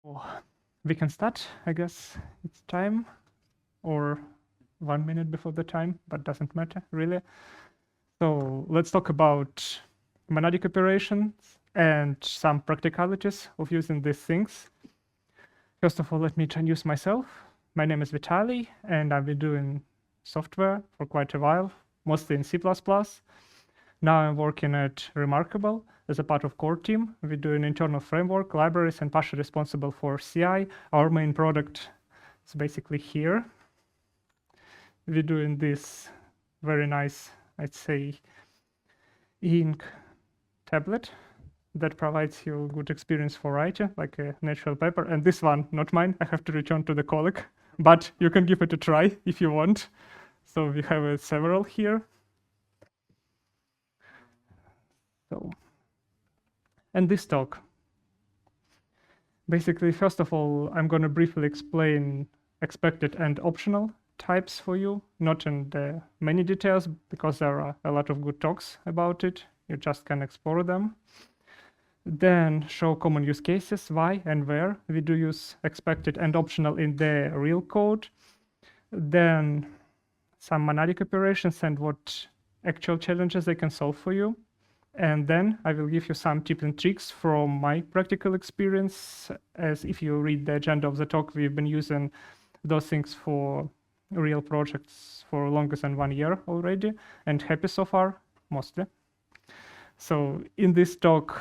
Oh, we can start, I guess it's time, or 1 minute before the time, but doesn't matter really. So let's talk about monadic operations and some practicalities of using these things. First of all, let me introduce myself. My name is Vitaly, and I've been doing software for quite a while, mostly in C++. Now I'm working at Remarkable as a part of core team. We do an internal framework, libraries, and partially responsible for CI. Our main product is basically here. We're doing this very nice, I'd say, ink tablet that provides you good experience for writing, like a natural paper. And this one, not mine, I have to return to the colleague, but you can give it a try if you want. So we have several here. So, and this talk. Basically, first of all, I'm going to briefly explain expected and optional types for you, not in the many details, because there are a lot of good talks about it. You just can explore them. Then show common use cases, why and where we do use expected and optional in the real code. Then some monadic operations and what actual challenges they can solve for you. And then I will give you some tips and tricks from my practical experience, as if you read the agenda of the talk, we've been using those things for real projects for longer than 1 year already, and happy so far, mostly. So in this talk,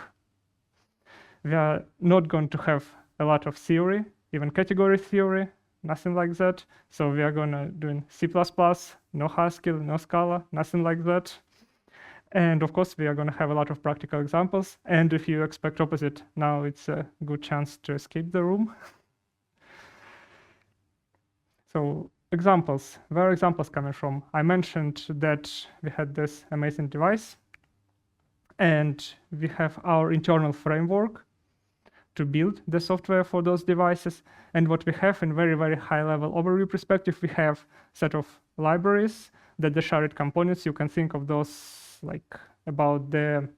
we are not going to have a lot of theory, even category theory, nothing like that. So we are going to do in C++, no Haskell, no Scala, nothing like that. And of course, we are going to have a lot of practical examples. And if you expect opposite, now it's a good chance to escape the room. So examples, where are examples coming from? I mentioned that we had this amazing device, and we have our internal framework to build the software for those devices. And what we have in very, very high level overview perspective, we have a set of libraries that the shared components. You can think of those like about the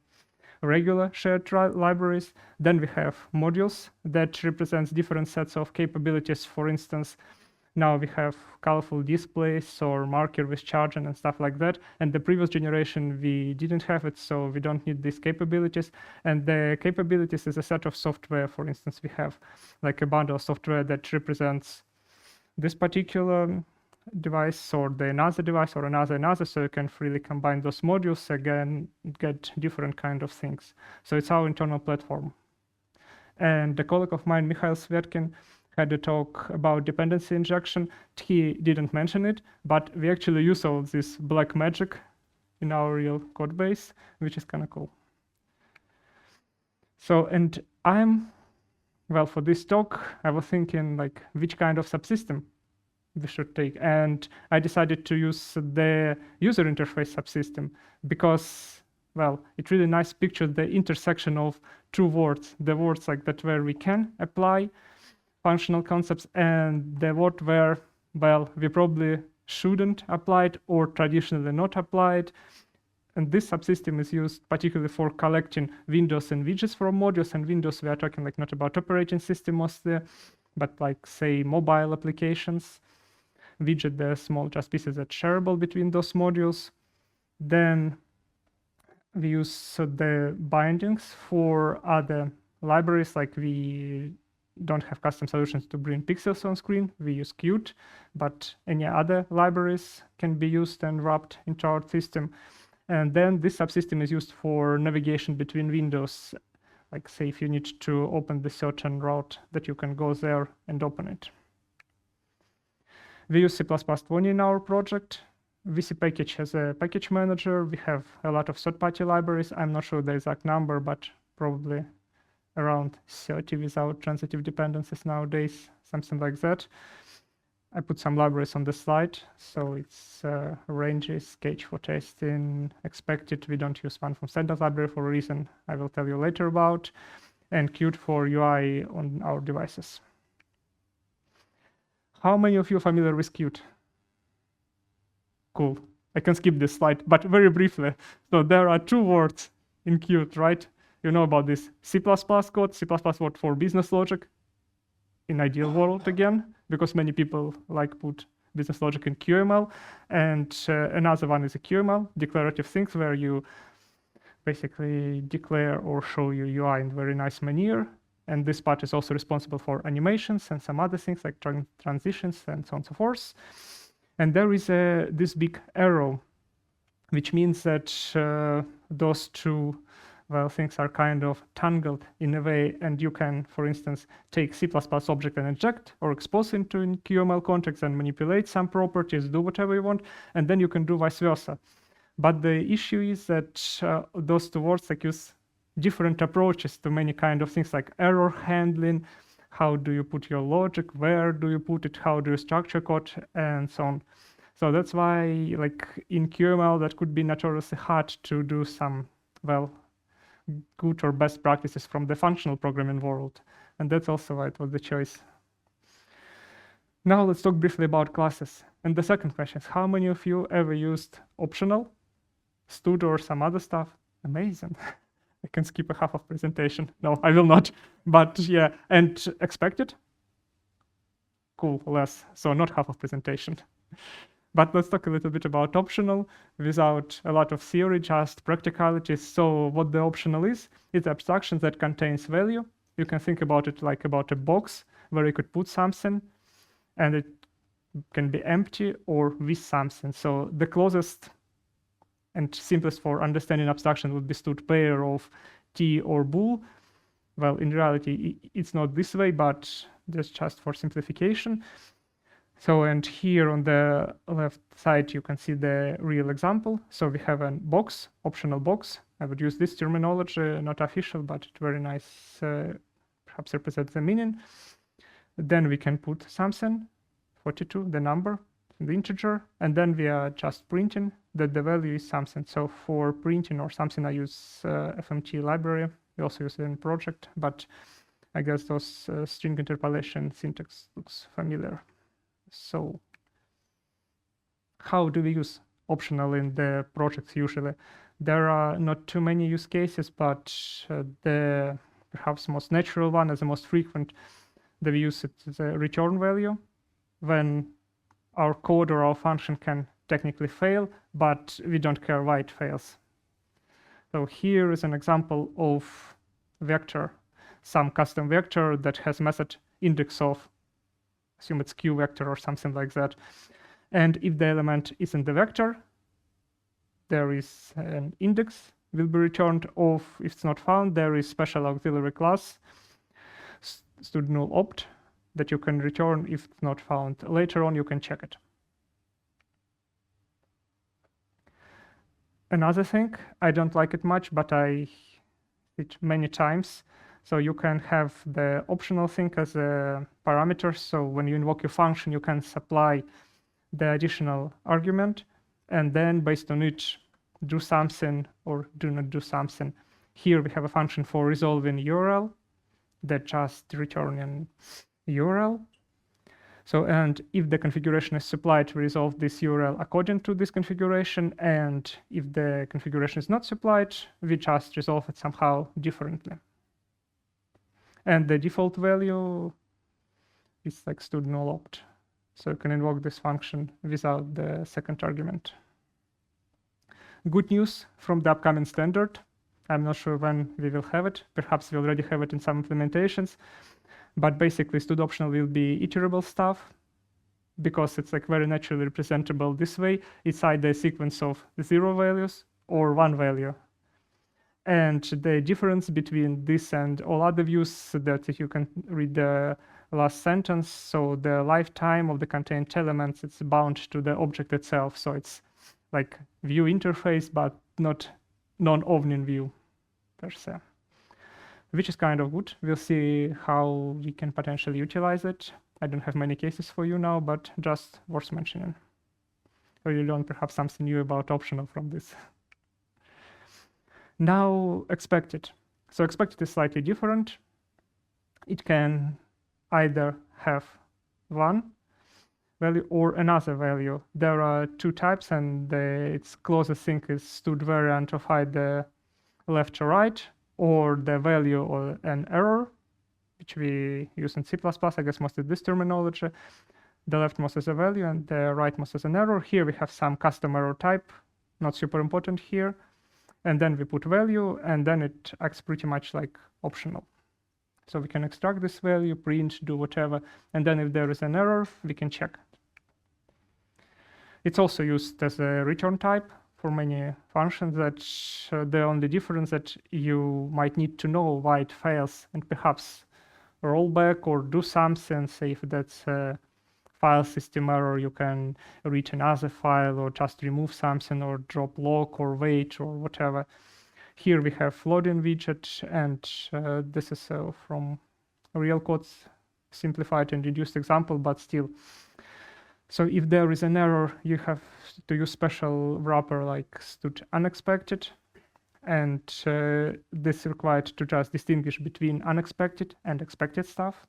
regular shared libraries. Then we have modules that represents different sets of capabilities. For instance, now we have colorful displays or marker with charging and stuff like that. And the previous generation, we didn't have it, so we don't need these capabilities. And the capabilities is a set of software. For instance, we have like a bundle of software that represents this particular device or the another device or another, so you can freely combine those modules, again, get different kind of things. So it's our internal platform. And a colleague of mine, Mikhail Svetkin, had a talk about dependency injection. He didn't mention it, but we actually use all this black magic in our real code base, which is kind of cool. So, and well, for this talk, I was thinking like which kind of subsystem we should take. And I decided to use the user interface subsystem because, well, it really nice pictures the intersection of two words, the words like that where we can apply functional concepts and the word where, well, we probably shouldn't apply it or traditionally not applied. And this subsystem is used particularly for collecting windows and widgets from modules. And windows, we are talking like not about operating system mostly, but like say mobile applications. Widget, the small just pieces that shareable between those modules. Then we use the bindings for other libraries, like we don't have custom solutions to bring pixels on screen. We use Qt, but any other libraries can be used and wrapped into our system. And then this subsystem is used for navigation between windows. Like say if you need to open the certain route, that you can go there and open it. We use C++20 in our project. VC package has a package manager. We have a lot of third-party libraries. I'm not sure the exact number, but probably around 30 without transitive dependencies nowadays, something like that. I put some libraries on the slide. So it's ranges, sketch for testing, expected. We don't use one from standard library for a reason I will tell you later about, and Qt for UI on our devices. How many of you are familiar with Qt? Cool. I can skip this slide, but very briefly. So there are two words in Qt, right? You know about this C++ code, C++ word for business logic. in ideal world again, because many people like put business logic in QML. And another one is a QML, declarative things, where you basically declare or show your UI in very nice manner. And this part is also responsible for animations and some other things like transitions and so on and so forth. And there is this big arrow, which means that those two things are kind of tangled in a way, and you can, for instance, take C++ object and inject or expose into in QML context and manipulate some properties, do whatever you want, and then you can do vice versa. But the issue is that those two words use different approaches to many kind of things like error handling, how do you put your logic, where do you put it, how do you structure code, and so on. So that's why, in QML, that could be notoriously hard to do some, good or best practices from the functional programming world. And that's also why it was the choice. Now let's talk briefly about classes. And the second question is, how many of you ever used optional, stud, or some other stuff? Amazing. I can skip a half of presentation. No, I will not. But yeah, and expected? Cool, less. So not half of presentation. But let's talk a little bit about optional without a lot of theory, just practicalities. So what the optional is, it's abstraction that contains value. You can think about it like about a box where you could put something, and it can be empty or with something. So the closest and simplest for understanding abstraction would be stud pair of T or bool. Well, in reality, it's not this way, but that's just for simplification. So, and here on the left side, you can see the real example. So we have a box, optional box. I would use this terminology, not official, but very nice, perhaps represents the meaning. Then we can put something, 42, the number, the integer, and then we are just printing that the value is something. So for printing or something, I use FMT library. We also use it in project, but I guess those string interpolation syntax looks familiar. So how do we use optional in the projects usually? There are not too many use cases, but the perhaps most natural one, as the most frequent, that we use it as a return value when our code or our function can technically fail, but we don't care why it fails. So here is an example of vector, some custom vector that has method index of, assume it's Q vector or something like that. And if the element is in the vector, there is an index will be returned of. If it's not found, there is special auxiliary class, stud null opt, that you can return if it's not found. Later on, you can check it. Another thing, I don't like it much, but I it many times. So you can have the optional thing as a parameter. So when you invoke your function, you can supply the additional argument, and then based on it, do something or do not do something. Here we have a function for resolving URL that just returning URL. So, and if the configuration is supplied, we resolve this URL according to this configuration. And if the configuration is not supplied, we just resolve it somehow differently. And the default value is like stud null opt. So you can invoke this function without the second argument. Good news from the upcoming standard. I'm not sure when we will have it. Perhaps we already have it in some implementations. But basically, stud optional will be iterable stuff because it's like very naturally representable this way. It's either a sequence of 0 values or 1 value. And the difference between this and all other views that you can read the last sentence. So the lifetime of the contained elements, it's bound to the object itself. So it's like view interface, but not non-owning view per se, which is kind of good. We'll see how we can potentially utilize it. I don't have many cases for you now, but just worth mentioning. Or you learn perhaps something new about optional from this. Now, expected. So expected is slightly different. It can either have one value or another value. There are two types, and its closest thing is stud variant of either left or right, or the value or an error. which we use in C++, I guess most of this terminology. The leftmost is a value and the rightmost is an error. Here we have some custom error type, not super important here. And then we put value, and then it acts pretty much like optional. So we can extract this value, print, do whatever, and then if there is an error, we can check. It's also used as a return type for many functions. That the only difference that you might need to know why it fails and perhaps roll back or do something. Say if that's a file system error, you can read another file or just remove something or drop lock or wait or whatever. Here we have loading widget, and this is from real code's simplified and reduced example, but still. So if there is an error, you have to use special wrapper like stood unexpected, and this is required to just distinguish between unexpected and expected stuff,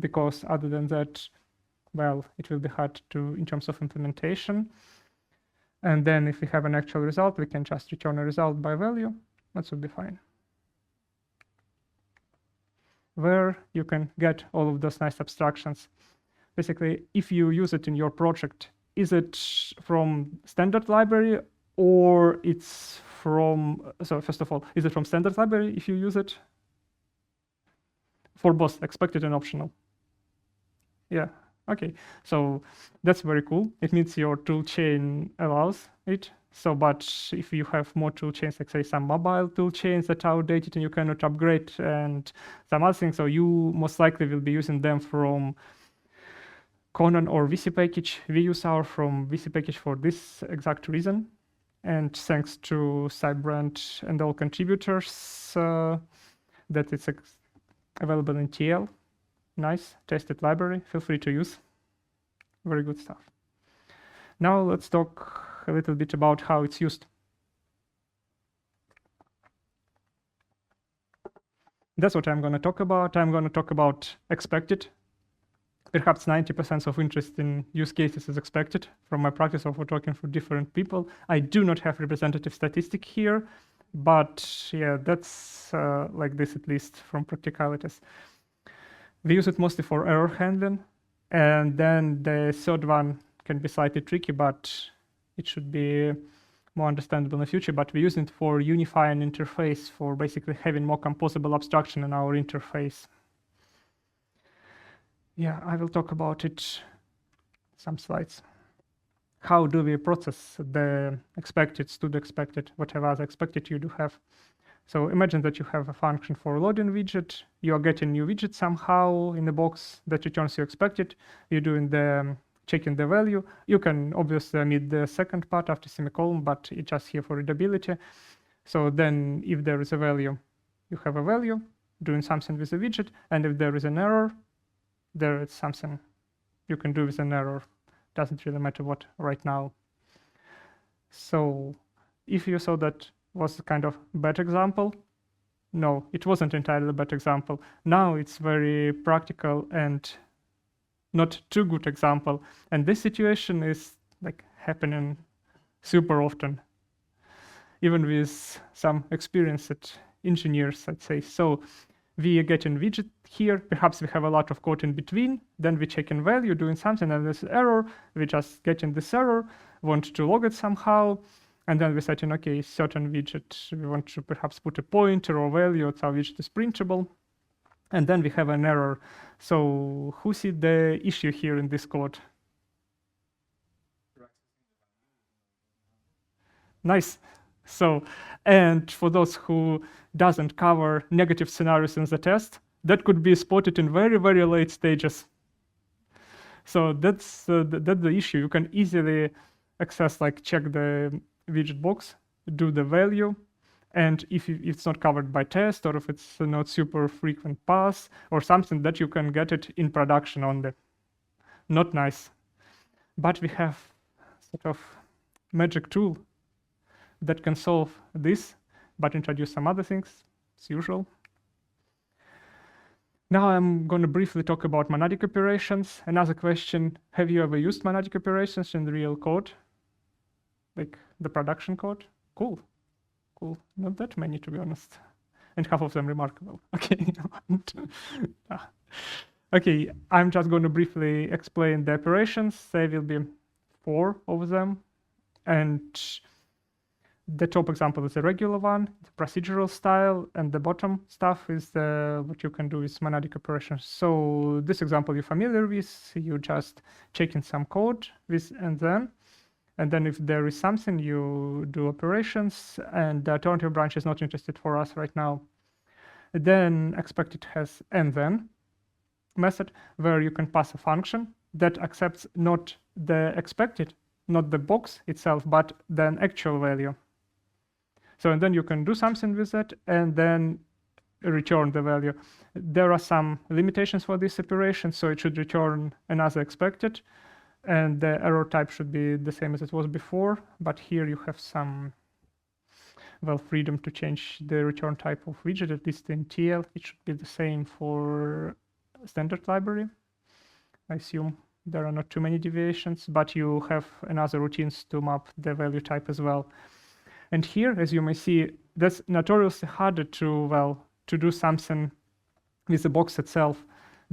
because other than that, well, it will be hard to in terms of implementation. And then if we have an actual result, we can just return a result by value. That would be fine. Where you can get all of those nice abstractions. Basically, if you use it in your project, is it from standard library or it's from, so first of all, is it from standard library if you use it? For both expected and optional. Yeah. Okay, so that's very cool. It means your toolchain allows it. So, but if you have more toolchains, like say some mobile toolchains that are outdated and you cannot upgrade and some other things, so you most likely will be using them from Conan or VC package. We use our from VC package for this exact reason. And thanks to Cybrand and all contributors that it's available in TL. Nice, tested library, feel free to use. Very good stuff. Now let's talk a little bit about how it's used. That's what I'm going to talk about. I'm going to talk about expected. Perhaps 90% of interest in use cases is expected from my practice of talking for different people. I do not have representative statistic here, but yeah, that's like this at least from practicalities. We use it mostly for error handling. And then the third one can be slightly tricky, but it should be more understandable in the future. But we use it for unifying interface, for basically having more composable abstraction in our interface. Yeah, I will talk about it some slides. How do we process the expected, stood expected, whatever other expected you do have? So imagine that you have a function for loading widget. You are getting new widget somehow in the box that returns you expected. You're doing the checking the value. You can obviously omit the second part after semicolon, but it's just here for readability. So then if there is a value, you have a value doing something with the widget. And if there is an error, there is something you can do with an error. Doesn't really matter what right now. So if you saw that was a kind of bad example. No, it wasn't entirely a bad example. Now it's very practical and not too good example. And this situation is like happening super often, even with some experienced engineers, I'd say. So we are getting widget here. Perhaps we have a lot of code in between. Then we check in value, doing something, and there's error. We just getting this error, want to log it somehow. And then we set in, okay, certain widget, we want to perhaps put a pointer or value, so our widget is printable. And then we have an error. So who sees the issue here in this code? Nice. So, and for those who doesn't cover negative scenarios in the test, that could be spotted in very, very late stages. So that's the issue. You can easily access, like check the widget box, do the value, and if it's not covered by test, or if it's not super frequent pass or something, that you can get it in production only. Not nice. But we have sort of magic tool that can solve this, but introduce some other things, as usual. Now I'm going to briefly talk about monadic operations. Another question, have you ever used monadic operations in the real code? Like the production code? Cool. Not that many, to be honest. and half of them remarkable. Okay. Okay, I'm just going to briefly explain the operations. There will be 4 of them, and the top example is a regular one, the procedural style, and the bottom stuff is what you can do with monadic operations. So this example you're familiar with, you just check in some code with and then if there is something, you do operations, and the alternative branch is not interested for us right now. Then expected has and then method where you can pass a function that accepts not the expected, not the box itself, but the actual value. So and then you can do something with that and then return the value. There are some limitations for this operation, so it should return another expected, and the error type should be the same as it was before, but here you have some, well, freedom to change the return type of widget, at least in TL. It should be the same for standard library. I assume there are not too many deviations, but you have another routines to map the value type as well. And here, as you may see, that's notoriously harder to do something with the box itself,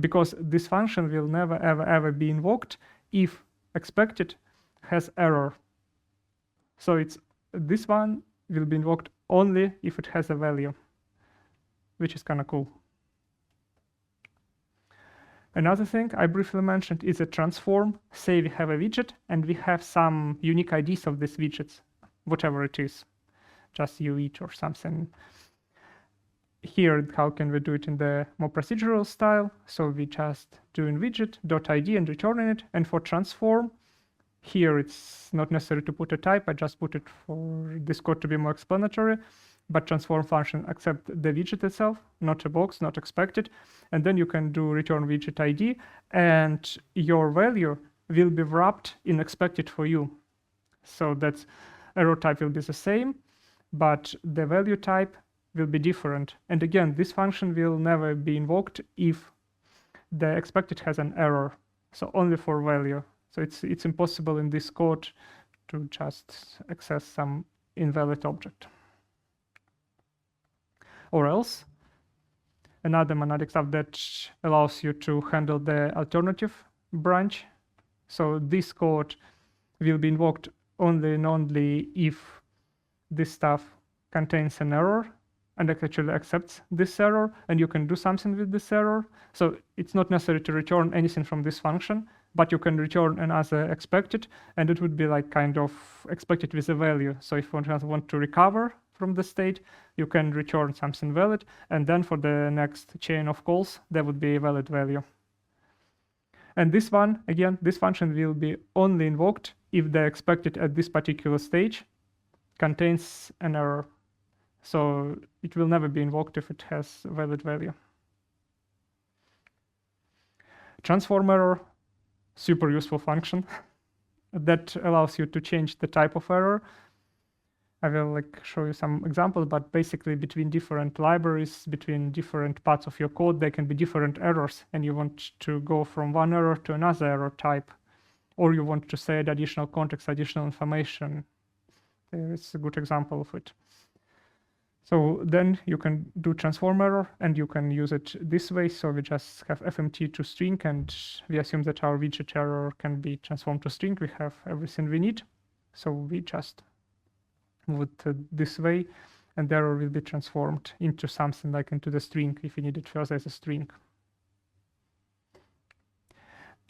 because this function will never, ever be invoked if expected has error. So this one will be invoked only if it has a value, which is kind of cool. Another thing I briefly mentioned is a transform. Say we have a widget and we have some unique IDs of these widgets, whatever it is, just UID or something. Here, how can we do it in the more procedural style? So we just do in widget.id and returning it. And for transform, here it's not necessary to put a type. I just put it for this code to be more explanatory. But transform function accepts the widget itself, not a box, not expected. And then you can do return widget ID, and your value will be wrapped in expected for you. So that error type will be the same, but the value type will be different. And again, this function will never be invoked if the expected has an error. So only for value. So it's impossible in this code to just access some invalid object. Or else, another monadic stuff that allows you to handle the alternative branch. So this code will be invoked only and only if this stuff contains an error and it actually accepts this error, and you can do something with this error. So it's not necessary to return anything from this function, but you can return another expected, and it would be like kind of expected with a value. So if you want to recover from the state, you can return something valid, and then for the next chain of calls, there would be a valid value. And this one, again, this function will be only invoked if the expected at this particular stage contains an error. So it will never be invoked if it has a valid value. Transform error, super useful function that allows you to change the type of error. I will show you some examples, but basically between different libraries, between different parts of your code, there can be different errors, and you want to go from one error to another error type, or you want to say additional context, additional information. There is a good example of it. So then you can do transform error, and you can use it this way. So we just have fmt to string, and we assume that our widget error can be transformed to string. We have everything we need. So we just move it this way, and the error will be transformed into something like into the string if you need it further as a string.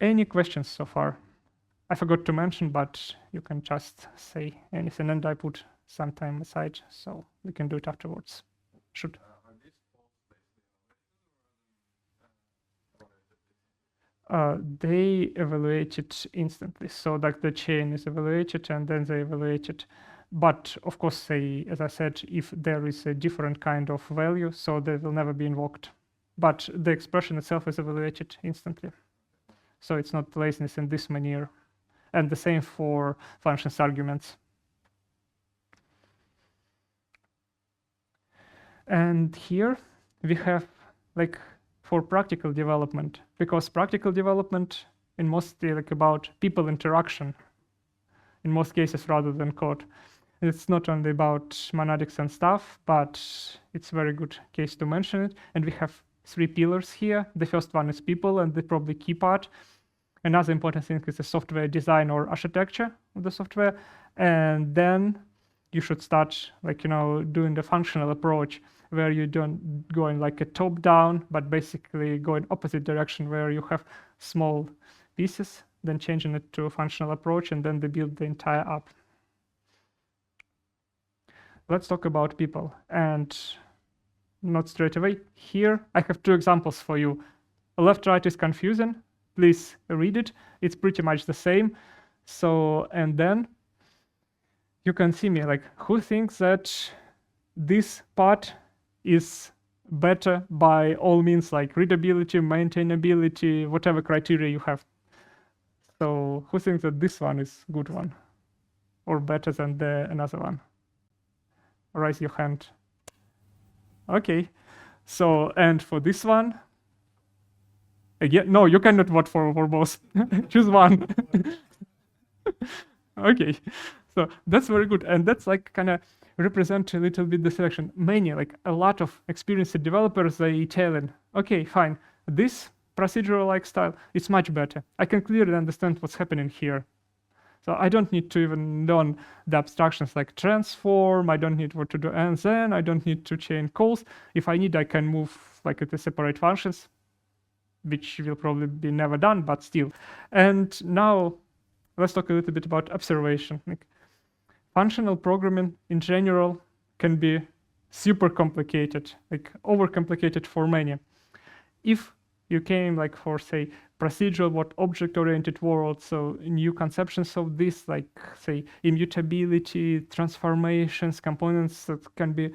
Any questions so far? I forgot to mention, but you can just say anything, and I put some time aside, so we can do it afterwards. Should. They evaluate it instantly, so like the chain is evaluated and then they evaluate it. But of course, say, as I said, if there is a different kind of value, so they will never be invoked. But the expression itself is evaluated instantly. So it's not laziness in this manner. And the same for functions arguments. And here we have for practical development, because practical development in mostly about people interaction in most cases rather than code. It's not only about monadics and stuff, but it's a very good case to mention it. And we have 3 pillars here. The first one is people, and the probably key part. Another important thing is the software design or architecture of the software. And then you should start doing the functional approach where you don't go in like a top down, but basically go in opposite direction where you have small pieces, then changing it to a functional approach, and then they build the entire app. Let's talk about people, and not straight away. Here I have 2 examples for you. Left right is confusing. Please read it. It's pretty much the same. So, and then you can see me like, who thinks that this part is better by all means, like readability, maintainability, whatever criteria you have. So who thinks that this one is good one or better than the another one? Raise your hand. Okay. So, and for this one, again, no, you cannot vote for both. Choose one. Okay. So that's very good. And that's like kind of represent a little bit the selection. Many, like a lot of experienced developers, they telling, okay, fine, this procedural like style, it's much better. I can clearly understand what's happening here. So I don't need to even learn the abstractions like transform. I don't need what to do and then. I don't need to chain calls. If I need, I can move like the separate functions, which will probably be never done, but still. And now let's talk a little bit about observation. Like, functional programming in general can be super complicated, like overcomplicated for many. If you came like for, say, procedural, what object-oriented world, so new conceptions of this, like, say, immutability, transformations, components that can be,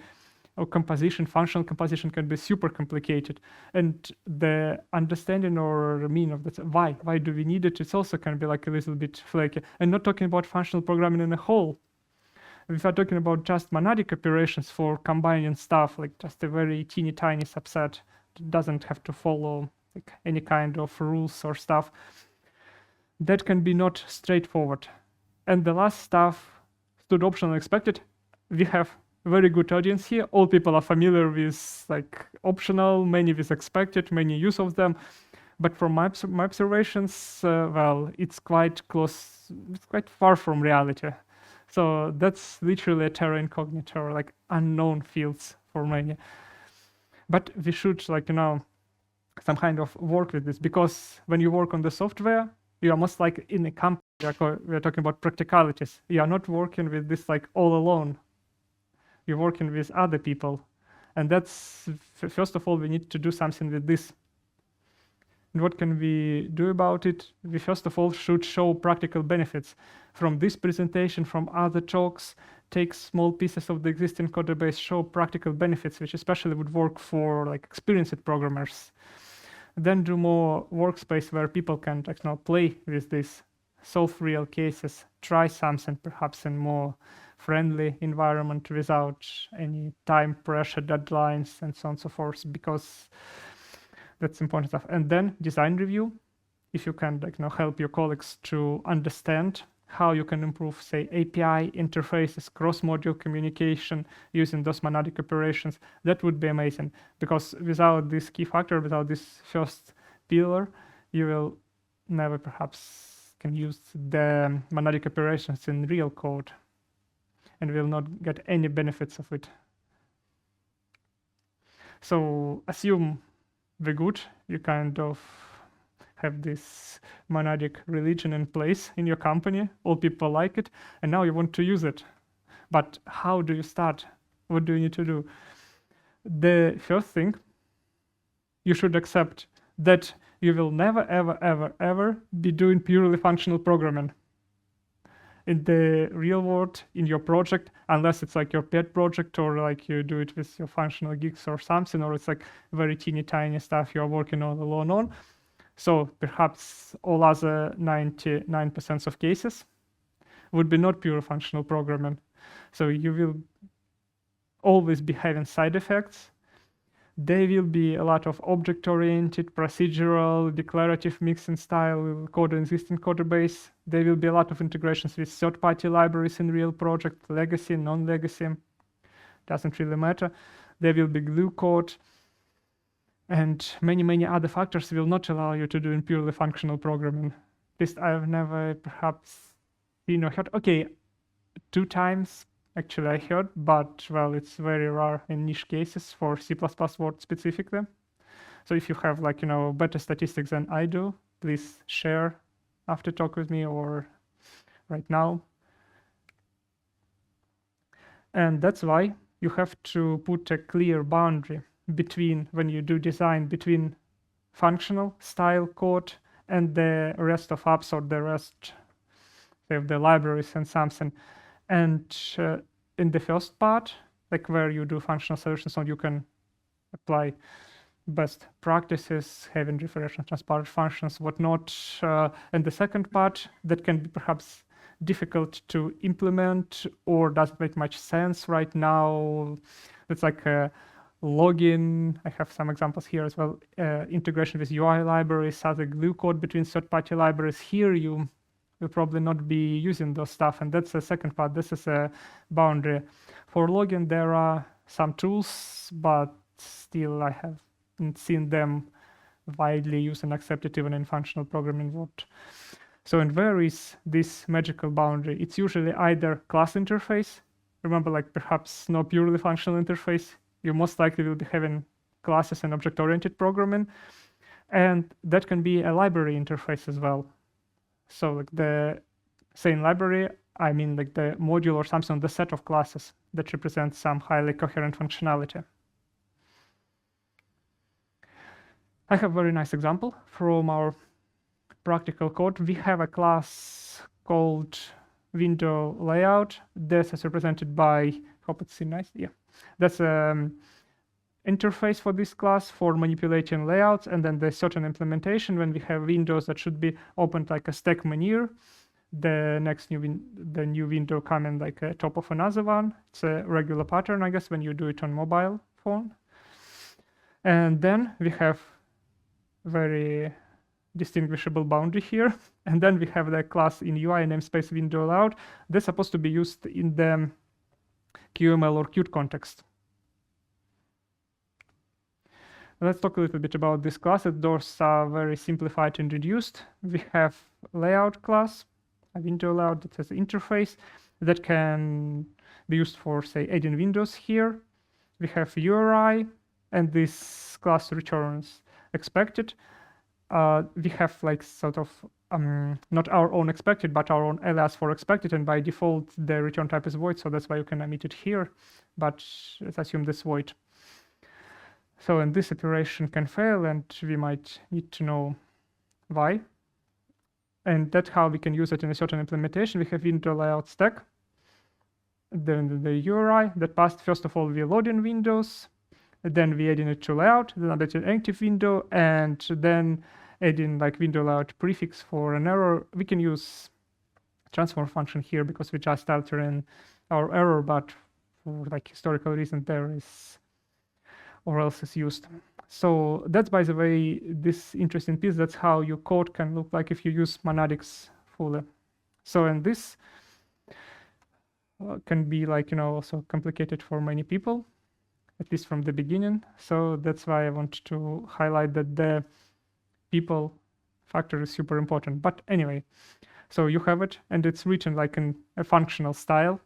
or composition, functional composition can be super complicated. And the understanding or meaning of that, why do we need it, it's also can be like a little bit flaky. And not talking about functional programming in a whole. If we're talking about just monadic operations for combining stuff, like just a very teeny tiny subset, it doesn't have to follow like any kind of rules or stuff, that can be not straightforward. And the last stuff, stood optional expected, we have a very good audience here. All people are familiar with like optional, many with expected, many use of them. But from my observations, well, it's quite close, it's quite far from reality. So that's literally a terra incognita, or like unknown fields for many. But we should some kind of work with this, because when you work on the software, you are most like in a company, we are talking about practicalities. You are not working with this like all alone. You're working with other people. And that's, first of all, we need to do something with this. And what can we do about it? We first of all should show practical benefits from this presentation, from other talks, take small pieces of the existing code base, show practical benefits, which especially would work for like experienced programmers. Then do more workspace where people can play with this, solve real cases, try something perhaps in more friendly environment without any time pressure, deadlines, and so on and so forth, because that's important stuff. And then design review, if you can help your colleagues to understand how you can improve, say, API interfaces, cross-module communication using those monadic operations, that would be amazing. Because without this key factor, without this first pillar, you will never perhaps can use the monadic operations in real code and will not get any benefits of it. So assume we're good, you kind of have this monadic religion in place in your company, all people like it, and now you want to use it. But how do you start? What do you need to do? The first thing, you should accept that you will never, ever, ever, ever be doing purely functional programming in the real world, in your project, unless it's like your pet project or like you do it with your functional geeks or something, or it's like very teeny tiny stuff you're working on alone on. So perhaps all other 99% of cases would be not pure functional programming. So you will always be having side effects There will be a lot of object-oriented, procedural, declarative mix and style code in existing code base. There will be a lot of integrations with third-party libraries in real project, legacy, non-legacy, doesn't really matter. There will be glue code, and many other factors will not allow you to do in purely functional programming. At least I've never perhaps seen or heard. Okay, 2 times actually I heard, but well, it's very rare in niche cases for C++ Word specifically. So if you have like, better statistics than I do, please share after talk with me or right now. And that's why you have to put a clear boundary between, when you do design, between functional style code and the rest of apps or the rest of the libraries and something. And in the first part, like where you do functional solutions, so you can apply best practices, having referential transparent functions, whatnot. And the second part, that can be perhaps difficult to implement or doesn't make much sense right now. It's like login. I have some examples here as well. Integration with UI libraries, other glue code between third-party libraries. Here you will probably not be using those stuff, and that's the second part. This is a boundary. For login, there are some tools, but still I haven't seen them widely used and accepted even in functional programming world. So, and where is this magical boundary? It's usually either class interface. Remember, like perhaps no purely functional interface. You most likely will be having classes and object-oriented programming. And that can be a library interface as well. So like the same library, I mean like the module or something, the set of classes that represents some highly coherent functionality. I have a very nice example from our practical code. We have a class called window layout. This is represented by, hope it's nice, yeah. That's interface for this class for manipulating layouts, and then there's certain implementation when we have windows that should be opened like a stack menu. The new window coming like a top of another one. It's a regular pattern, I guess, when you do it on mobile phone. And then we have very distinguishable boundary here. And then we have the class in UI namespace window layout. They're supposed to be used in the QML or Qt context. Let's talk a little bit about this class. Those are very simplified and reduced. We have layout class, a window layout that has an interface that can be used for, say, adding windows here. We have URI, and this class returns expected. We have like sort of not our own expected, but our own alias for expected, and by default the return type is void, so that's why you can omit it here. But let's assume this void. So, and this operation can fail, and we might need to know why. And that's how we can use it in a certain implementation. We have window layout stack. Then the URI that passed, first of all, we load in windows, then we adding it to layout, then add an active window, and then adding like window layout prefix for an error. We can use transform function here because we just altering our error, but for like historical reason there is or else is used. So that's, by the way, this interesting piece. That's how your code can look like if you use Monadics fully. So, and this can be like, also complicated for many people, at least from the beginning. So that's why I want to highlight that the people factor is super important. But anyway, so you have it, and it's written like in a functional style.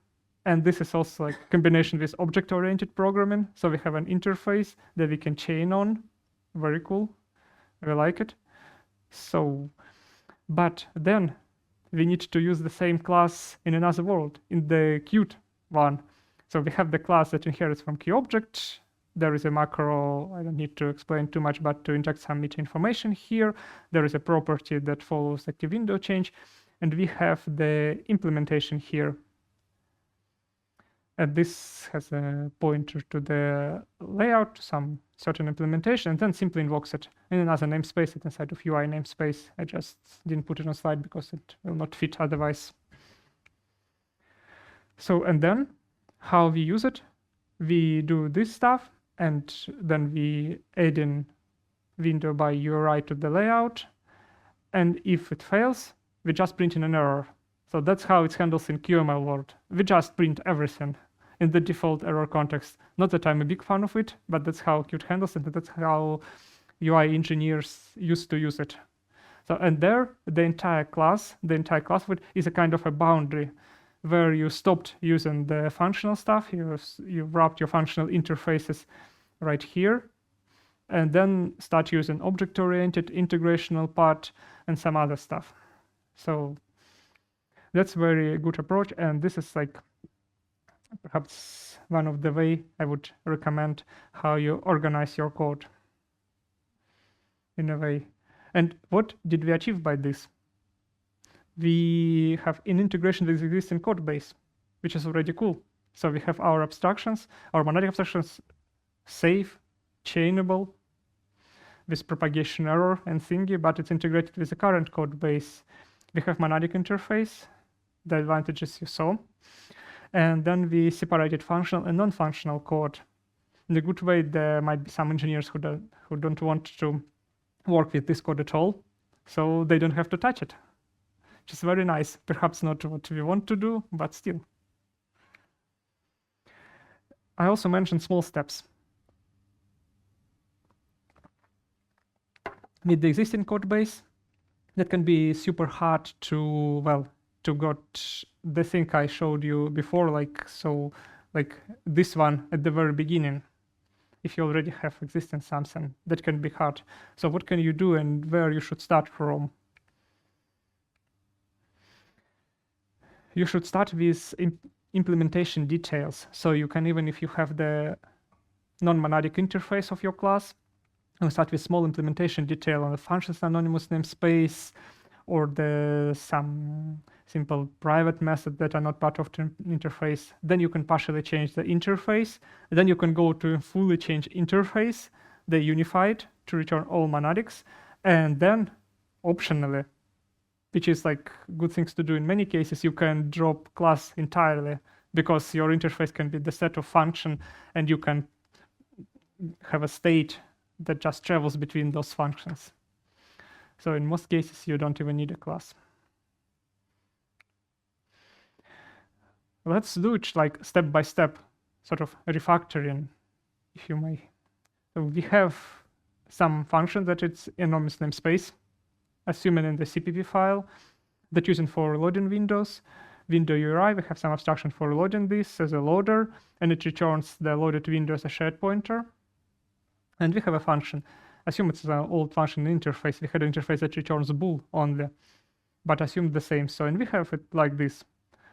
And this is also like a combination with object-oriented programming. So we have an interface that we can chain on. Very cool. We like it. So, but then we need to use the same class in another world, in the Qt one. So we have the class that inherits from QObject. There is a macro, I don't need to explain too much, but to inject some meta information here. There is a property that follows active window change. And we have the implementation here. And this has a pointer to the layout, some certain implementation, and then simply invokes it in another namespace inside of UI namespace. I just didn't put it on slide because it will not fit otherwise. So, and then how we use it, we do this stuff, and then we add in window by URI to the layout. And if it fails, we just print in an error. So that's how it handles in QML world. We just print everything in the default error context. Not that I'm a big fan of it, but that's how Qt handles it, and that's how UI engineers used to use it. So, and there, the entire class of it is a kind of a boundary where you stopped using the functional stuff. You wrapped your functional interfaces right here, and then start using object-oriented integrational part and some other stuff. So that's very good approach, and this is like perhaps one of the way I would recommend how you organize your code in a way. And what did we achieve by this? We have an integration with existing code base, which is already cool. So we have our abstractions, our monadic abstractions, safe, chainable, with propagation error and thingy, but it's integrated with the current code base. We have monadic interface, the advantages you saw. And then we separated functional and non-functional code. In a good way, there might be some engineers who don't want to work with this code at all, so they don't have to touch it, which is very nice. Perhaps not what we want to do, but still. I also mentioned small steps. With the existing code base, that can be super hard to, well, to got the thing I showed you before, like this one at the very beginning. If you already have existing something, that can be hard. So what can you do and where you should start from? You should start with implementation details. So you can, even if you have the non-monadic interface of your class, you start with small implementation detail on the functions anonymous namespace, or some simple private method that are not part of the interface. Then you can partially change the interface. Then you can go to fully change interface, the unified, to return all monadics. And then optionally, which is like good things to do in many cases, you can drop class entirely, because your interface can be the set of function, and you can have a state that just travels between those functions. So in most cases, you don't even need a class. Let's do it like step by step, sort of refactoring, if you may. So we have some function that it's anonymous namespace, assuming in the CPP file, that using for loading windows. Window URI, we have some abstraction for loading this as a loader, and it returns the loaded window as a shared pointer. And we have a function. Assume it's an old function interface. We had an interface that returns bool only, but assume the same. So, and we have it like this.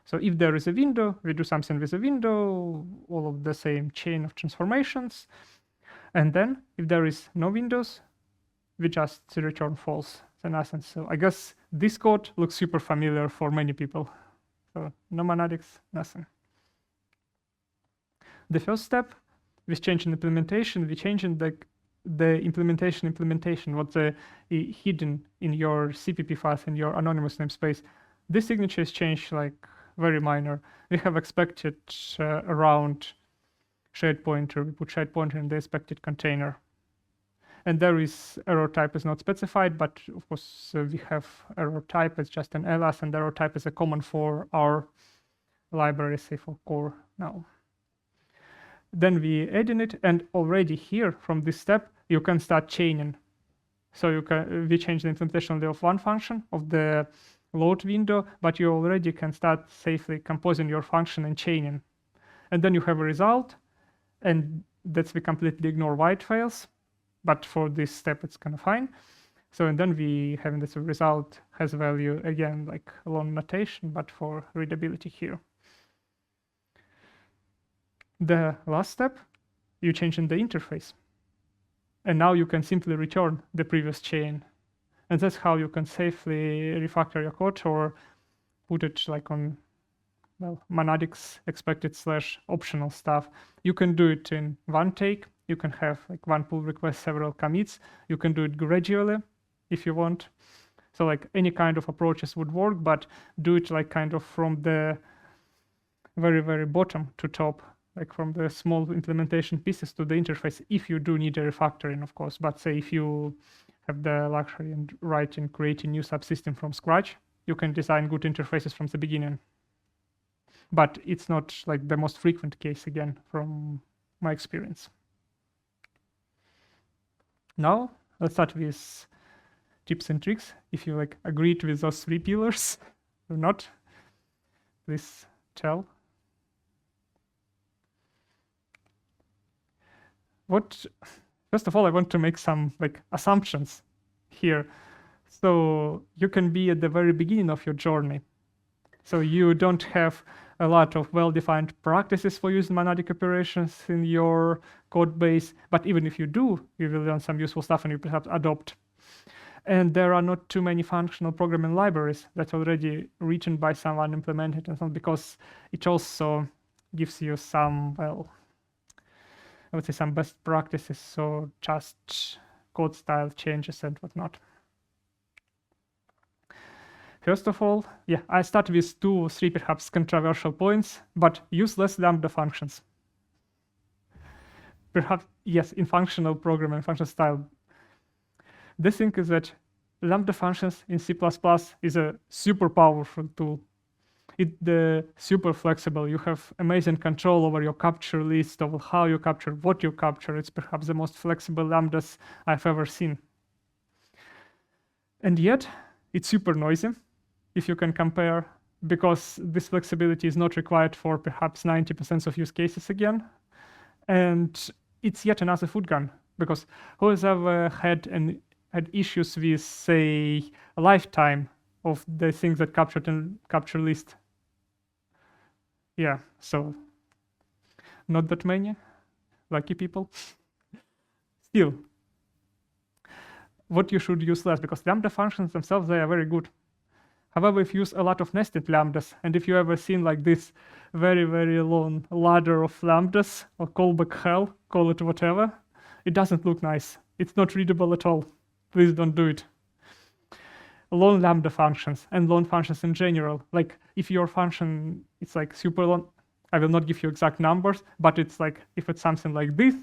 So if there is a window, we do something with a window, all of the same chain of transformations. And then if there is no windows, we just return false. So nothing. So I guess this code looks super familiar for many people. So no monadics, nothing. The first step, with changing implementation, we changing the implementation, what's hidden in your CPP files in your anonymous namespace. This signature is changed like very minor. We have expected around shared pointer. We put shared pointer in the expected container. And there is error type is not specified, but of course we have error type as just an alias, and error type is a common for our library, say for core now. Then we add in it, and already here from this step, you can start chaining. So we change the implementation only of one function of the load window, but you already can start safely composing your function and chaining. And then you have a result, and that's we completely ignore white fails, but for this step, it's kind of fine. So, and then we have this result has value, again, like a long notation, but for readability here. The last step, you change in the interface. And now you can simply return the previous chain. And that's how you can safely refactor your code or put it like on, well, monadics expected / optional stuff. You can do it in one take. You can have like one pull request, several commits. You can do it gradually if you want. So like any kind of approaches would work, but do it like kind of from the very, very bottom to top. like from the small implementation pieces to the interface, if you do need a refactoring, of course. But say if you have the luxury and creating new subsystem from scratch, you can design good interfaces from the beginning. But it's not like the most frequent case, again, from my experience. Now, let's start with tips and tricks. If you like agreed with those 3 pillars or not, please tell. First of all, I want to make some like assumptions here. So you can be at the very beginning of your journey. So you don't have a lot of well-defined practices for using monadic operations in your code base, but even if you do, you will learn some useful stuff and you perhaps adopt. And there are not too many functional programming libraries that's already written by someone, implemented, and so on, because it also gives you some, well, I would say some best practices, so just code style changes and whatnot. First of all, yeah, I start with 2 or 3 perhaps controversial points, but use less lambda functions. Perhaps, yes, in functional programming, function style. The thing is that lambda functions in C++ is a super powerful tool. It's super flexible. You have amazing control over your capture list, over how you capture, what you capture. It's perhaps the most flexible lambdas I've ever seen. And yet, it's super noisy, if you can compare, because this flexibility is not required for perhaps 90% of use cases again. And it's yet another food gun, because who has ever had issues with, say, a lifetime of the things that captured in capture list? Yeah, so not that many, lucky people. Still, what you should use less, because lambda functions themselves, they are very good. However, if you use a lot of nested lambdas, and if you ever seen like this very, very long ladder of lambdas, or callback hell, call it whatever, it doesn't look nice. It's not readable at all. Please don't do it. Long lambda functions and long functions in general, like if your function is like super long, I will not give you exact numbers, but it's like, if it's something like this,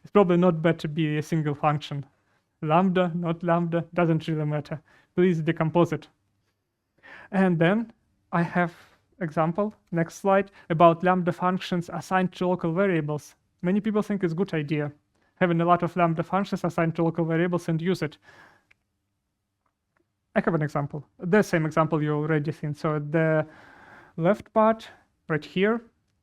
it's probably not bad to be a single function. Lambda, not lambda, doesn't really matter. Please decompose it. And then I have example, next slide, about lambda functions assigned to local variables. Many people think it's a good idea, having a lot of lambda functions assigned to local variables and use it. I have an example, the same example you already seen. So the left part right here,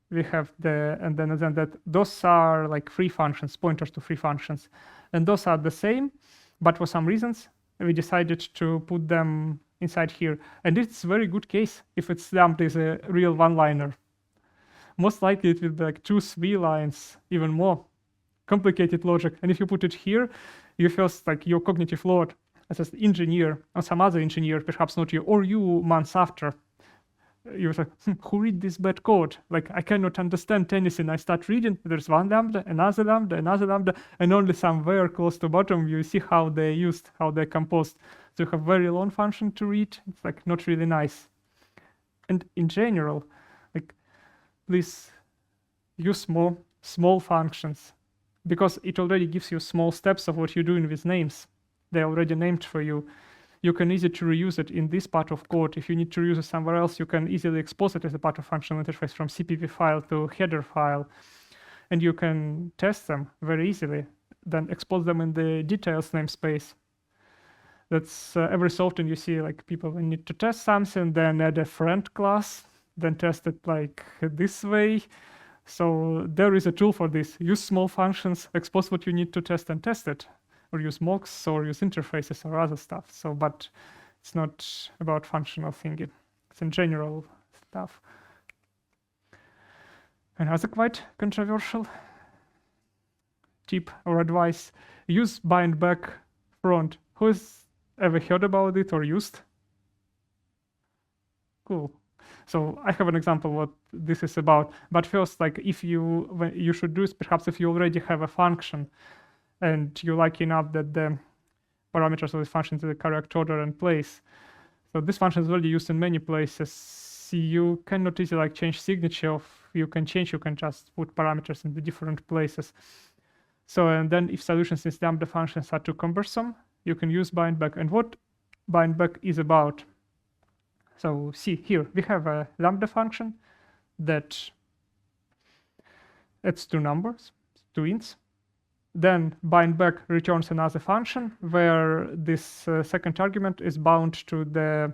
we have and then that those are like free functions, pointers to free functions. And those are the same, but for some reasons, we decided to put them inside here. And it's a very good case if it's lambda is a real one-liner. Most likely it will be like 2, 3 lines, even more complicated logic. And if you put it here, you first like your cognitive load as an engineer or some other engineer, perhaps not you, or you months after, you're like, who read this bad code? Like, I cannot understand anything. I start reading, there's one lambda, another lambda, another lambda, and only somewhere close to bottom, you see how they used, how they composed. So you have very long function to read. It's like not really nice. And in general, like, please use more small functions, because it already gives you small steps of what you're doing with names. They're already named for you. You can easily reuse it in this part of code. If you need to reuse it somewhere else, you can easily expose it as a part of functional interface from CPP file to header file. And you can test them very easily, then expose them in the details namespace. That's every so often you see like people need to test something, then add a friend class, then test it like this way. So there is a tool for this. Use small functions, expose what you need to test and test it. Or use mocks, or use interfaces, or other stuff. So, but it's not about functional thinking. It's in general stuff. Another quite controversial tip or advice: use bind back front. Who's ever heard about it or used? Cool. So I have an example what this is about. But first, like if you should do is perhaps if you already have a function, and you like enough that the parameters of this function is in the correct order and place. So this function is already used in many places. You cannot easily like change signature of you can change, you can just put parameters in the different places. So, and then if solutions in lambda functions are too cumbersome, you can use bindback. And what bindback is about? So see here, we have a lambda function that adds two numbers, two ints. Then bindback returns another function where this second argument is bound to the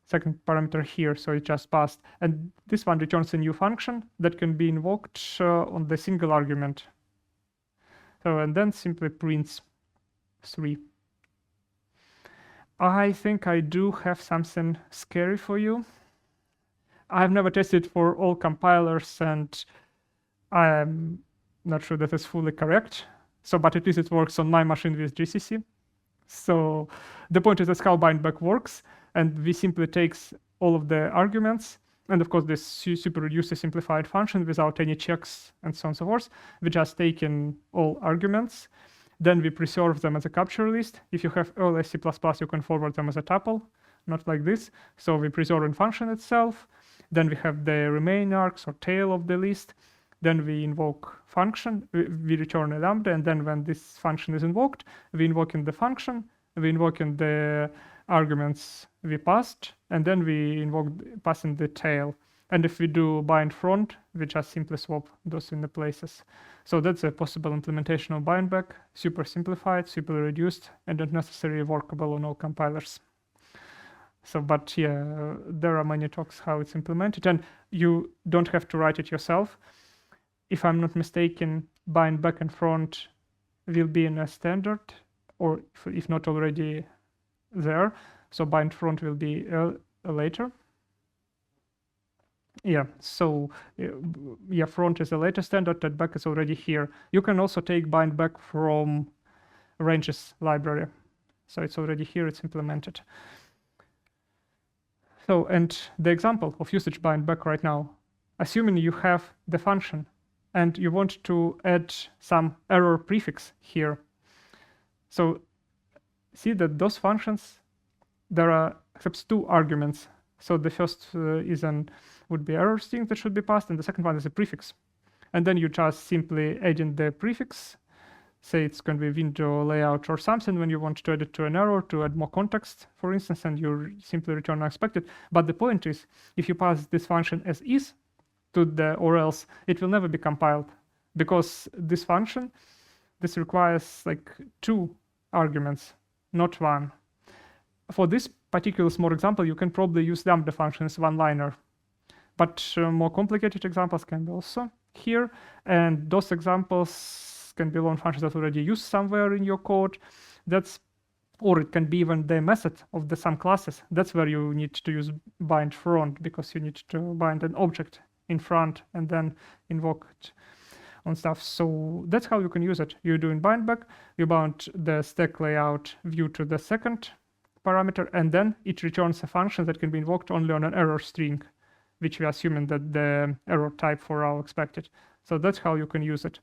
second parameter here, so it just passed. And this one returns a new function that can be invoked on the single argument. So, and then simply prints 3. I think I do have something scary for you. I've never tested for all compilers, and I'm not sure that is fully correct. So, but at least it works on my machine with GCC. So the point is that's how bindback works. And we simply takes all of the arguments. And of course, this super reduced simplified function without any checks and so on and so forth. We just take in all arguments. Then we preserve them as a capture list. If you have early C++, you can forward them as a tuple, not like this. So we preserve in function itself. Then we have the remaining args or tail of the list. Then we invoke function, we return a lambda, and then when this function is invoked, we invoke in the function, we invoke in the arguments we passed, and then we invoke passing the tail. And if we do bind front, we just simply swap those in the places. So that's a possible implementation of bindback, super simplified, super reduced, and not necessarily workable on all compilers. So, but yeah, there are many talks how it's implemented, and you don't have to write it yourself. If I'm not mistaken, bind back and front will be in a standard, or if not already there. So bind front will be later. Yeah, so yeah, front is a later standard, and back is already here. You can also take bind back from ranges library. So it's already here, it's implemented. So, and the example of usage bind back right now, assuming you have the function and you want to add some error prefix here. So see that those functions, there are accepts 2 arguments. So the first would be error string that should be passed, and the second one is a prefix. And then you just simply add in the prefix, say it's going to be window layout or something when you want to add it to an error to add more context, for instance, and you simply return unexpected. But the point is, if you pass this function as is to the or else, it will never be compiled, because this function, this requires like 2 arguments, not 1. For this particular small example, you can probably use lambda function as one-liner, but more complicated examples can be also here, and those examples can be long functions that already used somewhere in your code. Or it can be even the method of some classes. That's where you need to use bind front, because you need to bind an object in front and then invoke it on stuff. So that's how you can use it. You do in bindback, you bound the stack layout view to the second parameter, and then it returns a function that can be invoked only on an error string, which we are assuming that the error type for our expected. So that's how you can use it.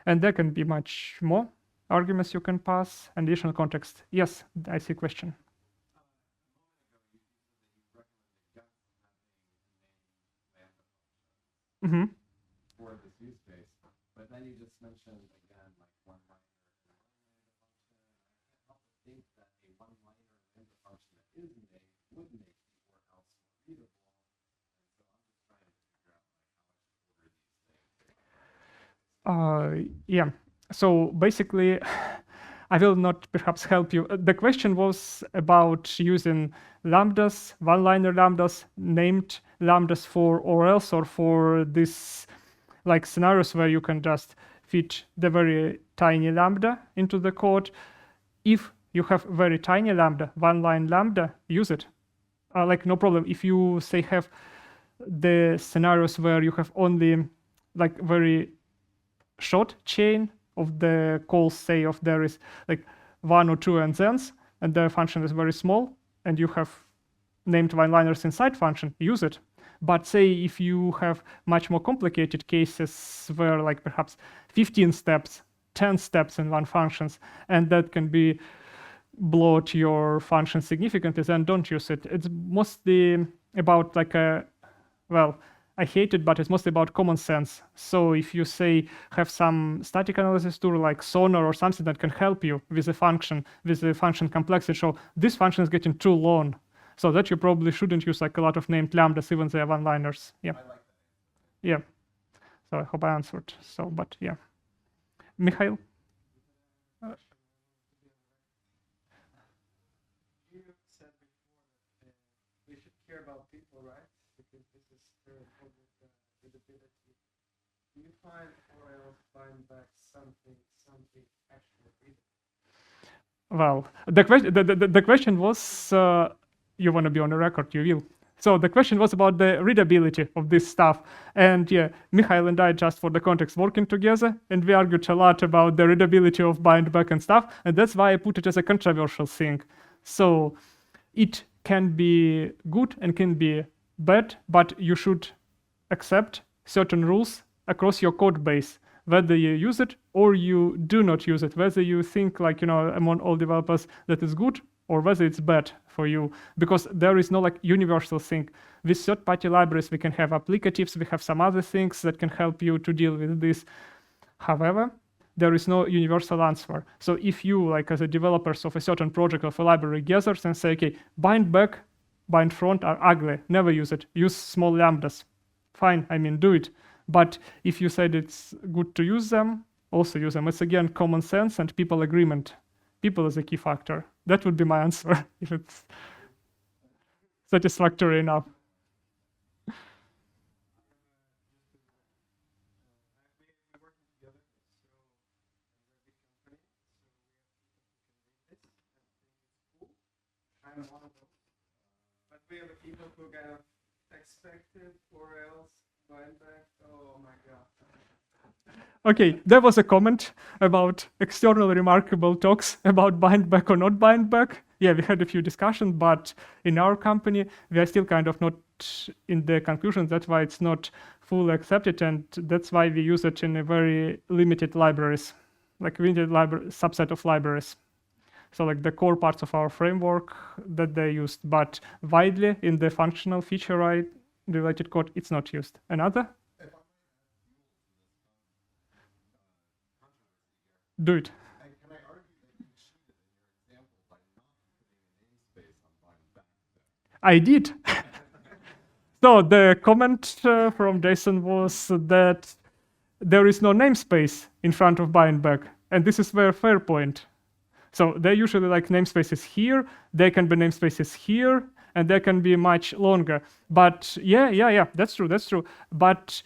And there can be much more arguments you can pass, and additional context. Yes, I see a question. Mm-hmm. For this use case, but then you just mentioned again like one-liner function. I can't help but think that a one-liner lambda function that is made would make the or else readable. And so I'm just trying to figure out like how I should order these things. Yeah. So basically, I will not perhaps help you. The question was about using lambdas, one-liner lambdas, named lambdas for or else, or for this like scenarios where you can just fit the very tiny lambda into the code. If you have very tiny lambda, one-line lambda, use it. Like no problem. If you say have the scenarios where you have only like very short chain of the calls, say of there is like 1 or 2 and thens, and the function is very small, and you have named one-liners inside function, use it. But say if you have much more complicated cases where like perhaps 15 steps, 10 steps in one functions, and that can be bloat your function significantly, then don't use it. It's mostly about like I hate it, but it's mostly about common sense. So if you say have some static analysis tool like Sonar or something that can help you with the function complexity, so this function is getting too long. So that you probably shouldn't use like a lot of named lambdas, even they are one-liners. Yeah. I like that. Yeah. So I hope I answered. So, but yeah. Mikhail? You said before that we should care about people, right? Because this is very important readability. Do you find or else find back something actually readable? Well, the question was, you want to be on the record, you will. So the question was about the readability of this stuff. And yeah, Mikhail and I, just for the context, working together, and we argued a lot about the readability of bindback and stuff, and that's why I put it as a controversial thing. So it can be good and can be bad, but you should accept certain rules across your code base, whether you use it or you do not use it, whether you think like, among all developers that is good or whether it's bad for you, because there is no like universal thing. With third-party libraries, we can have applicatives, we have some other things that can help you to deal with this. However, there is no universal answer. So if you, like as a developers of a certain project of a library gathers and say, okay, bind back, bind front are ugly, never use it, use small lambdas. Fine, do it. But if you said it's good to use them, also use them. It's again common sense and people agreement. People is a key factor. That would be my answer if it's satisfactory enough. We're working together, so we're a big company, so we have people who can read this and think it's cool. I'm one of those. But we are the people who kind of expected or else bind back. Oh my god. Okay, there was a comment about external remarkable talks about bind back or not bind back. Yeah, we had a few discussions, but in our company, we are still kind of not in the conclusion. That's why it's not fully accepted, and that's why we use it in a very limited libraries, like limited subset of libraries. So like the core parts of our framework that they used, but widely in the functional feature related code, it's not used. Another? Do it. Can I argue that you cheated in your example by not putting a namespace on bindback? I did. So the comment from Jason was that there is no namespace in front of bindback, and this is a fair point. So they usually like namespaces here, there can be namespaces here, and they can be much longer. But yeah, that's true. But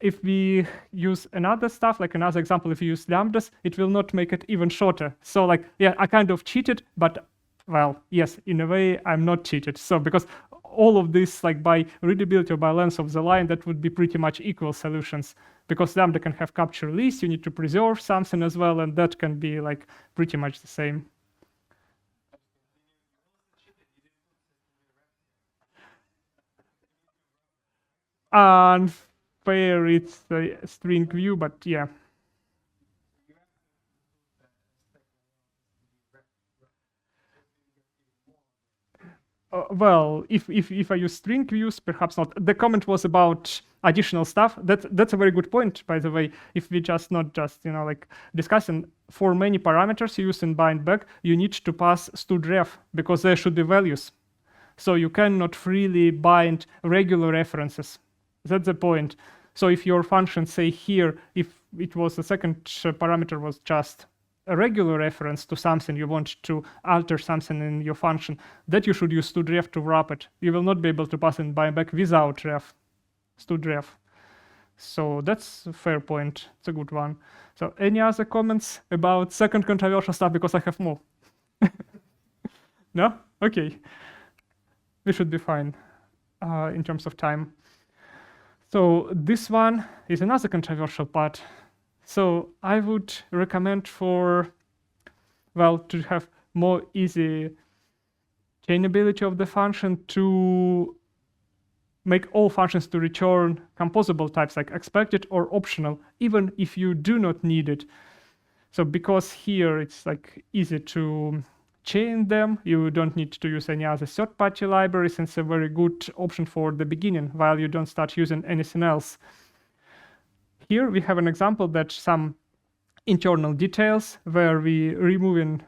if we use another stuff, like another example, if you use lambdas, it will not make it even shorter. So like, yeah, I kind of cheated, but well, yes, in a way, I'm not cheated. So because all of this, like by readability or by length of the line, that would be pretty much equal solutions. Because lambda can have capture release, you need to preserve something as well, and that can be like pretty much the same. Unfair, it's a string view, but yeah. Well, if I use string views, perhaps not. The comment was about additional stuff. That's a very good point, by the way. If we not just like discussing for many parameters you use in bindback, you need to pass studref because there should be values. So you cannot freely bind regular references. That's the point. So if your function say here, if it was the second parameter was just a regular reference to something, you want to alter something in your function, that you should use studref to wrap it. You will not be able to pass in bindback without studref. So that's a fair point. It's a good one. So any other comments about second controversial stuff, because I have more? No? Okay. We should be fine in terms of time. So this one is another controversial part. So I would recommend to have more easy chainability of the function, to make all functions to return composable types like expected or optional, even if you do not need it. So because here it's like easy to chain them. You don't need to use any other third-party libraries, and it's a very good option for the beginning while you don't start using anything else. Here we have an example that some internal details where we removing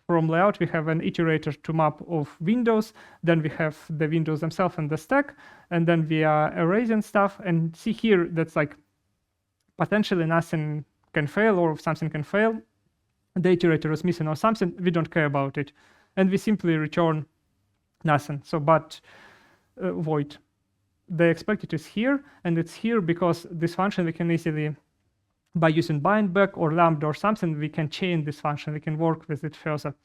from layout, we have an iterator to map of windows, then we have the windows themselves and the stack, and then we are erasing stuff. And see here, that's like potentially nothing can fail, or if something can fail, the iterator is missing or something, we don't care about it. And we simply return nothing, so but void. The expected is here, and it's here because this function we can easily, by using bindback or lambda or something, we can chain this function, we can work with it further.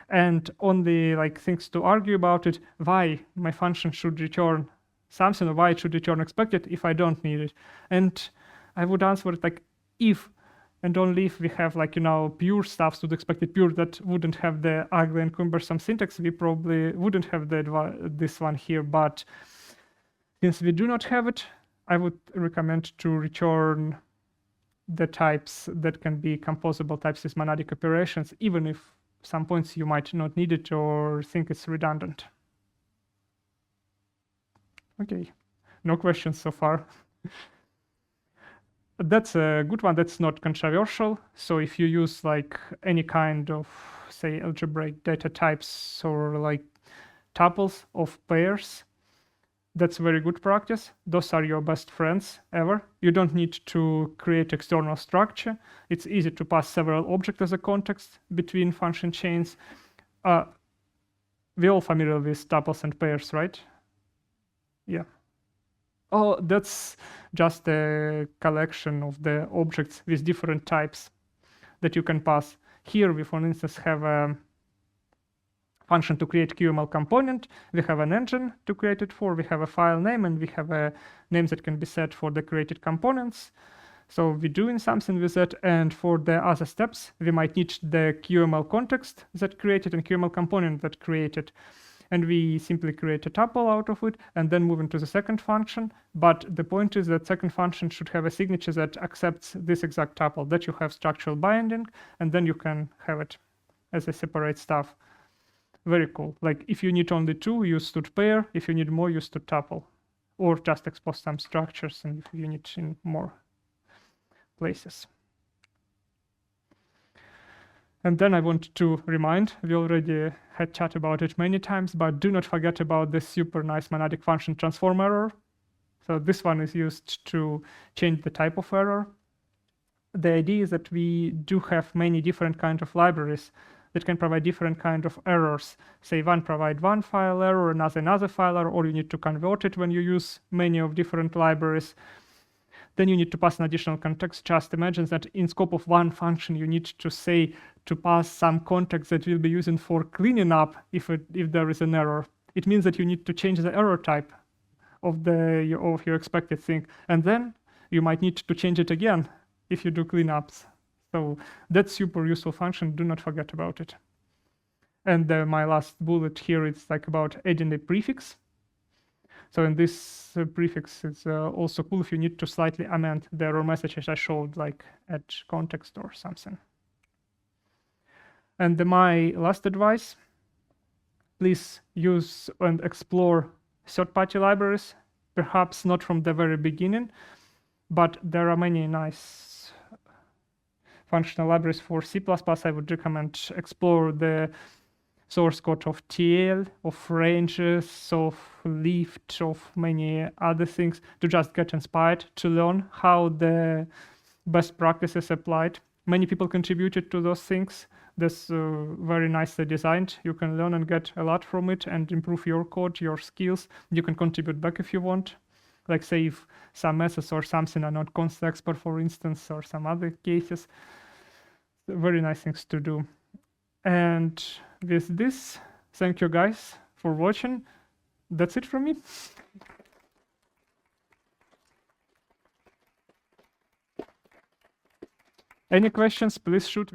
And only like things to argue about it, why my function should return something or why it should return expected if I don't need it. And I would answer it like if and only if we have like, pure stuff to the expected pure that wouldn't have the ugly and cumbersome syntax, we probably wouldn't have this one here. But since we do not have it, I would recommend to return the types that can be composable types with monadic operations, even if some points you might not need it or think it's redundant. Okay, no questions so far. That's a good one. That's not controversial. So if you use like any kind of, say, algebraic data types or like tuples of pairs, that's very good practice. Those are your best friends ever. You don't need to create external structure. It's easy to pass several objects as a context between function chains. We're all familiar with tuples and pairs, right? Yeah. Oh, that's just a collection of the objects with different types that you can pass. Here we, for instance, have a function to create QML component. We have an engine to create it for. We have a file name, and we have a name that can be set for the created components. So we're doing something with that. And for the other steps, we might need the QML context that created and QML component that created. And we simply create a tuple out of it and then move into the second function. But the point is that second function should have a signature that accepts this exact tuple, that you have structural binding, and then you can have it as a separate stuff. Very cool. Like if you need only two, use std pair. If you need more, use std tuple. Or just expose some structures and if you need in more places. And then I want to remind, we already had chat about it many times, but do not forget about this super nice monadic function transform error. So this one is used to change the type of error. The idea is that we do have many different kinds of libraries that can provide different kind of errors. Say one provide one file error, another file error, or you need to convert it when you use many of different libraries. Then you need to pass an additional context. Just imagine that in scope of one function, you need to say to pass some context that will be used for cleaning up if there is an error. It means that you need to change the error type of your expected thing, and then you might need to change it again if you do cleanups. So that's super useful function. Do not forget about it. And my last bullet here is like about adding a prefix. So in this prefix, it's also cool if you need to slightly amend the error message as I showed, like add context or something. And my last advice, please use and explore third-party libraries, perhaps not from the very beginning, but there are many nice functional libraries for C++. I would recommend explore the source code of TL, of ranges, of lift, of many other things to just get inspired, to learn how the best practices applied. Many people contributed to those things. That's very nicely designed. You can learn and get a lot from it and improve your code, your skills. You can contribute back if you want. Like say if some methods or something are not const export, for instance, or some other cases. Very nice things to do. And with this, thank you guys for watching. That's it from me. Any questions, please shoot.